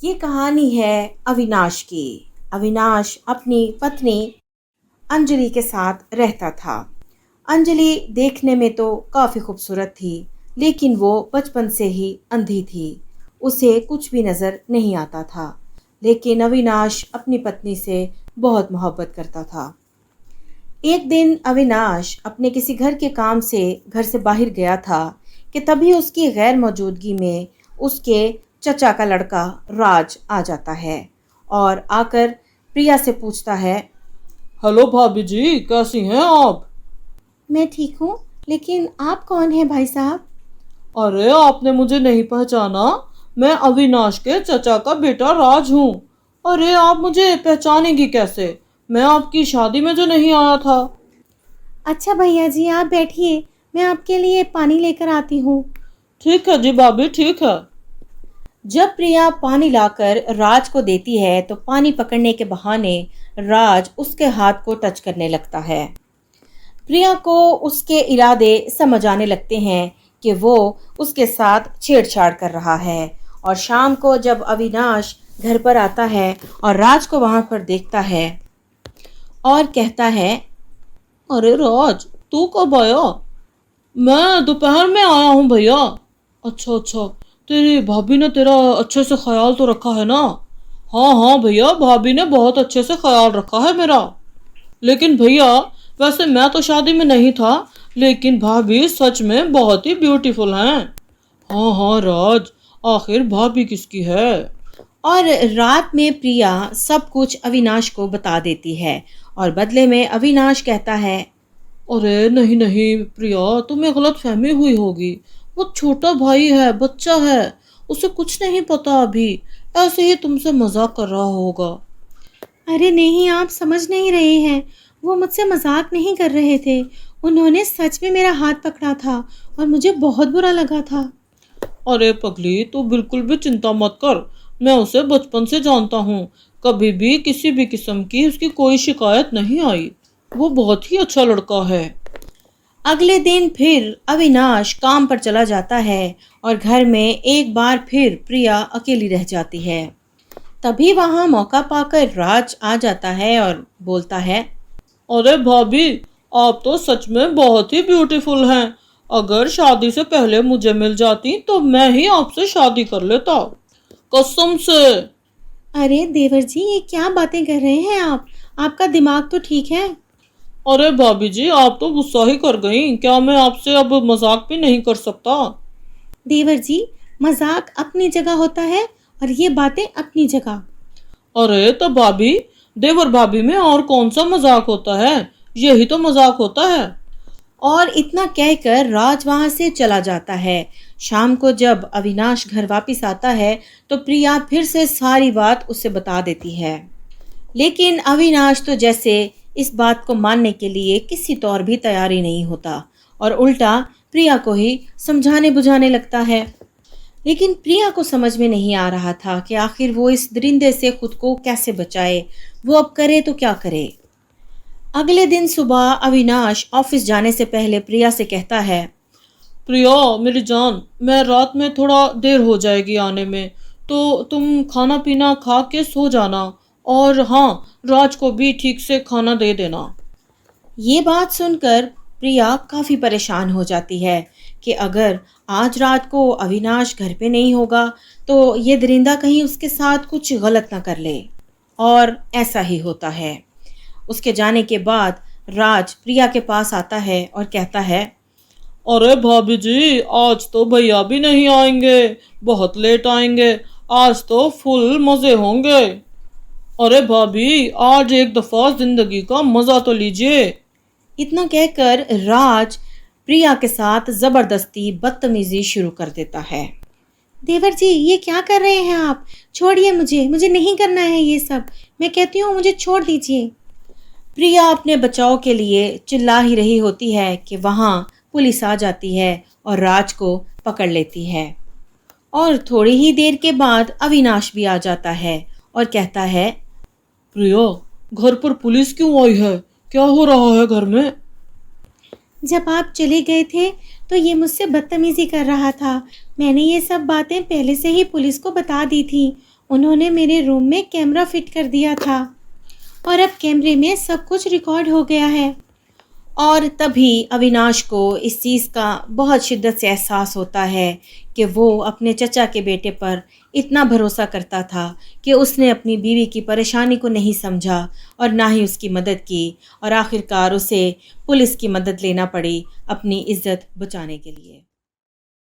ये कहानी है अविनाश की। अविनाश अपनी पत्नी अंजलि के साथ रहता था। अंजलि देखने में तो काफ़ी खूबसूरत थी, लेकिन वो बचपन से ही अंधी थी। उसे कुछ भी नज़र नहीं आता था। लेकिन अविनाश अपनी पत्नी से बहुत मोहब्बत करता था। एक दिन अविनाश अपने किसी घर के काम से घर से बाहर गया था कि तभी उसकी गैर मौजूदगी में उसके चचा का लड़का राज आ जाता है और आकर प्रिया से पूछता है। हेलो भाभी जी, कैसी हैं आप? मैं ठीक हूँ, लेकिन आप कौन हैं भाई साहब? अरे आपने मुझे नहीं पहचाना? मैं अविनाश के चचा का बेटा राज हूँ। अरे आप मुझे पहचानेंगी कैसे? मैं आपकी शादी में जो नहीं आया था। अच्छा भैया जी, आप बैठिए, मैं आपके लिए पानी लेकर आती हूँ। ठीक है जी भाभी, ठीक है। जब प्रिया पानी लाकर राज को देती है तो पानी पकड़ने के बहाने राज उसके हाथ को टच करने लगता है। प्रिया को उसके इरादे समझ आने लगते हैं कि वो उसके साथ छेड़छाड़ कर रहा है। और शाम को जब अविनाश घर पर आता है और राज को वहां पर देखता है और कहता है। अरे राज, तू कब आया? मैं दोपहर में आया हूँ भैया। अच्छा अच्छा, तेरी भाभी ने तेरा अच्छे से ख्याल तो रखा है ना? हाँ हाँ भैया, भाभी ने बहुत अच्छे से ख्याल रखा है मेरा। लेकिन भैया, वैसे मैं तो शादी में नहीं था, लेकिन भाभी सच में बहुत ही ब्यूटीफुल हैं। हाँ हाँ राज, आखिर भाभी किसकी है? और रात में प्रिया सब कुछ अविनाश को बता देती है और बदले में अविनाश कहता है। अरे नहीं नहीं प्रिया, तुम्हें गलत फहमी हुई होगी। वो छोटा भाई है, बच्चा है, उसे कुछ नहीं पता अभी। ऐसे ही तुमसे मजाक कर रहा होगा। अरे नहीं, आप समझ नहीं रहे हैं। वो मुझसे मजाक नहीं कर रहे थे। उन्होंने सच में मेरा हाथ पकड़ा था और मुझे बहुत बुरा लगा था। अरे पगली, तू बिल्कुल भी चिंता मत कर। मैं उसे बचपन से जानता हूँ। कभी भी किसी भी किस्म की उसकी कोई शिकायत नहीं आई। वो बहुत ही अच्छा लड़का है। अगले दिन फिर अविनाश काम पर चला जाता है और घर में एक बार फिर प्रिया अकेली रह जाती है। तभी वहां मौका पाकर राज आ जाता है और बोलता है। अरे भाभी, आप तो सच में बहुत ही ब्यूटीफुल हैं। अगर शादी से पहले मुझे मिल जाती तो मैं ही आपसे शादी कर लेता, कसम से। अरे देवर जी, ये क्या बातें कर रहे हैं आप? आपका दिमाग तो ठीक है? अरे भाभी जी, आप तो गुस्सा ही कर गई। क्या मैं आपसे अब मजाक भी नहीं कर सकता? देवर जी, मजाक अपनी जगह होता है और ये बातें अपनी जगह। अरे तो भाभी, देवर भाभी में और कौन सा मजाक होता है? यही तो मजाक होता है। और इतना कहकर राज वहां से चला जाता है। शाम को जब अविनाश घर वापस आता है तो प्रिया फिर से सारी बात उसे बता देती है। लेकिन अविनाश तो जैसे इस बात को मानने के लिए किसी तौर भी तैयारी नहीं होता और उल्टा प्रिया को ही समझाने बुझाने लगता है। लेकिन प्रिया को समझ में नहीं आ रहा था कि आखिर वो इस दरिंदे से खुद को कैसे बचाए। वो अब करे तो क्या करे। अगले दिन सुबह अविनाश ऑफिस जाने से पहले प्रिया से कहता है। प्रिया मेरी जान, मैं रात में थोड़ा देर हो जाएगी आने में, तो तुम खाना पीना खा के सो जाना। और हाँ, राज को भी ठीक से खाना दे देना। ये बात सुनकर प्रिया काफ़ी परेशान हो जाती है कि अगर आज रात को अविनाश घर पे नहीं होगा तो ये दरिंदा कहीं उसके साथ कुछ गलत ना कर ले। और ऐसा ही होता है। उसके जाने के बाद राज प्रिया के पास आता है और कहता है। अरे भाभी जी, आज तो भैया भी नहीं आएंगे, बहुत लेट आएंगे। आज तो फुल मजे होंगे। अरे भाभी, आज एक दफा जिंदगी का मजा तो लीजिए। इतना कहकर राज प्रिया के साथ जबरदस्ती बदतमीजी शुरू कर देता है। देवर जी, ये क्या कर रहे हैं आप? छोड़िए मुझे, मुझे नहीं करना है ये सब। मैं कहती हूँ मुझे छोड़ दीजिए। प्रिया अपने बचाव के लिए चिल्ला ही रही होती है कि वहाँ पुलिस आ जाती है और राज को पकड़ लेती है। और थोड़ी ही देर के बाद अविनाश भी आ जाता है और कहता है। प्रिया, घर पर पुलिस क्यों आई है? क्या हो रहा है घर में? जब आप चले गए थे तो ये मुझसे बदतमीजी कर रहा था। मैंने ये सब बातें पहले से ही पुलिस को बता दी थी। उन्होंने मेरे रूम में कैमरा फिट कर दिया था और अब कैमरे में सब कुछ रिकॉर्ड हो गया है। और तभी अविनाश को इस चीज़ का बहुत शिद्दत से एहसास होता है कि वो अपने चचा के बेटे पर इतना भरोसा करता था कि उसने अपनी बीवी की परेशानी को नहीं समझा और ना ही उसकी मदद की, और आखिरकार उसे पुलिस की मदद लेना पड़ी अपनी इज्जत बचाने के लिए।